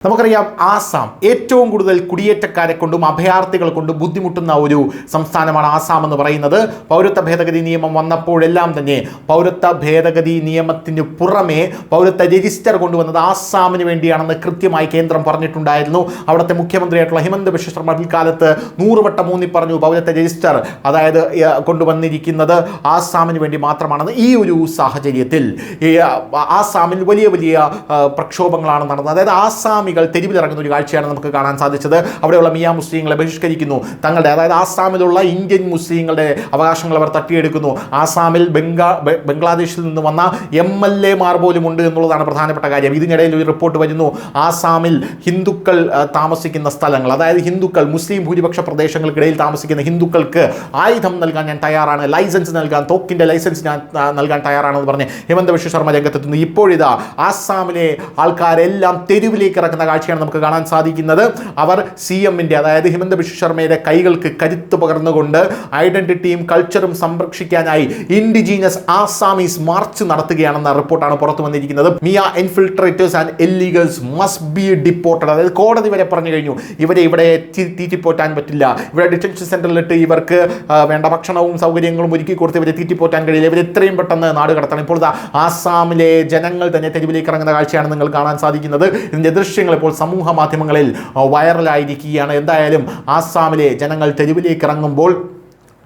നമുക്കറിയാം ആസാം ഏറ്റവും കൂടുതൽ കുടിയേറ്റക്കാരെ കൊണ്ടും അഭയാർത്ഥികളെ കൊണ്ടും ബുദ്ധിമുട്ടുന്ന ഒരു സംസ്ഥാനമാണ് ആസാം എന്ന് പറയുന്നത്. പൗരത്വ ഭേദഗതി നിയമം വന്നപ്പോഴെല്ലാം തന്നെ പൗരത്വ ഭേദഗതി നിയമത്തിന് പുറമെ പൗരത്വ രജിസ്റ്റർ കൊണ്ടുവന്നത് ആസാമിന് വേണ്ടിയാണെന്ന് കൃത്യമായി കേന്ദ്രം പറഞ്ഞിട്ടുണ്ടായിരുന്നു. അവിടുത്തെ മുഖ്യമന്ത്രിയായിട്ടുള്ള ഹിമന്ത ബിശ്വ ശർമ്മ പിൽക്കാലത്ത് 100 വട്ടം ഊന്നി പറഞ്ഞു പൗരത്വ രജിസ്റ്റർ അതായത് കൊണ്ടുവന്നിരിക്കുന്നത് ആസാമിന് വേണ്ടി മാത്രമാണെന്ന്. ഈ ഒരു സാഹചര്യത്തിൽ ആസാമിൽ വലിയ വലിയ പ്രക്ഷോഭങ്ങളാണ് നടന്നത്. അതായത് ആസാമികൾ തെരുവിലിറങ്ങുന്ന ഒരു കാഴ്ചയാണ് നമുക്ക് കാണാൻ സാധിച്ചത്. അവിടെയുള്ള മിയ മുസ്ലിങ്ങളെ ബഹിഷ്കരിക്കുന്നു. തങ്ങളുടെ അതായത് ആസാമിലുള്ള ഇന്ത്യൻ മുസ്ലിങ്ങളുടെ അവകാശങ്ങൾ അവർ തട്ടിയെടുക്കുന്നു. ആസാമിൽ ബംഗ്ലാദേശിൽ നിന്ന് വന്ന MLA മാർ പോലും ഉണ്ട് എന്നുള്ളതാണ് പ്രധാനപ്പെട്ട കാര്യം. ഇതിനിടയിൽ ഒരു റിപ്പോർട്ട് വരുന്നു, ആസാമിൽ ഹിന്ദുക്കൾ താമസിക്കുന്ന സ്ഥലങ്ങൾ, അതായത് ഹിന്ദുക്കൾ മുസ്ലിം ഭൂരിപക്ഷ പ്രദേശങ്ങൾക്കിടയിൽ താമസിക്കുന്ന ഹിന്ദുക്കൾക്ക് ആയുധം നൽകാൻ ഞാൻ തയ്യാറാണ്, ലൈസൻസ് നൽകാൻ, തോക്കിൻ്റെ ലൈസൻസ് ഞാൻ നൽകാൻ തയ്യാറാണെന്ന് പറഞ്ഞ് ഹിമന്ത ബിശ്വ ശർമ്മ രംഗത്തെത്തുന്നു. ഇപ്പോഴിതാ ആസാമിലെ ആൾക്കാരെല്ലാം തെരുവിലേക്ക് ഇറക്കുന്ന കാഴ്ചയാണ് നമുക്ക് കാണാൻ സാധിക്കുന്നത്. അവർ CMന്റെ അതായത് ഹിമന്ത ബിശ്വ ശർമ്മയുടെ കൈകൾക്ക് കരുത്ത് പകർന്നുകൊണ്ട് ഐഡന്റിറ്റിയും കൾച്ചറും സംരക്ഷിക്കാനായി ഇൻഡിജീനസ് ആസാമീസ് മാർച്ച് നടത്തുകയാണെന്ന റിപ്പോർട്ടാണ് പുറത്തു വന്നിരിക്കുന്നത്. Miya infiltrators and illegals must be deported. അതായത് കോടതി വരെ പറഞ്ഞു കഴിഞ്ഞു ഇവരെ ഇവിടെ തീറ്റിപ്പോറ്റാൻ പറ്റില്ല, ഇവിടെ ഡിറ്റൻഷൻ സെന്ററിലിട്ട് ഇവർക്ക് വേണ്ട ഭക്ഷണവും സൗകര്യങ്ങളും ഒരുക്കി കൊടുത്ത് ഇവരെ തീറ്റിപ്പോറ്റാൻ കഴിയില്ല, ഇവർ എത്രയും പെട്ടെന്ന് നാട് കടത്തണം. ഇപ്പോൾ ആസാമിലെ ജനങ്ങൾ തന്നെ തെരുവിലേക്ക് ഇറങ്ങുന്ന കാഴ്ചയാണ് നിങ്ങൾ കാണാൻ സാധിക്കുന്നത്. ഇതിന്റെ ദൃശ്യങ്ങൾ ഇപ്പോൾ സമൂഹ മാധ്യമങ്ങളിൽ വൈറലായിരിക്കുകയാണ്. എന്തായാലും ആസാമിലെ ജനങ്ങൾ തെരുവിലേക്ക് ഇറങ്ങുമ്പോൾ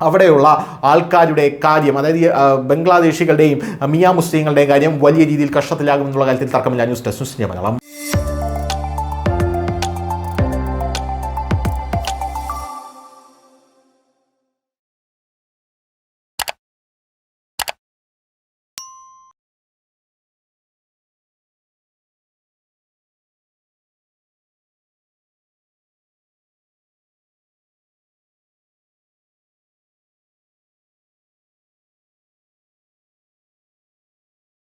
അവിടെയുള്ള ആൾക്കാരുടെ കാര്യം, അതായത് ബംഗ്ലാദേശികളുടെയും മിയ മുസ്ലിങ്ങളുടെയും കാര്യം വലിയ രീതിയിൽ കഷ്ടത്തിലാകുമെന്നുള്ള കാര്യത്തിൽ തർക്കമില്ല. News desk Malayalam.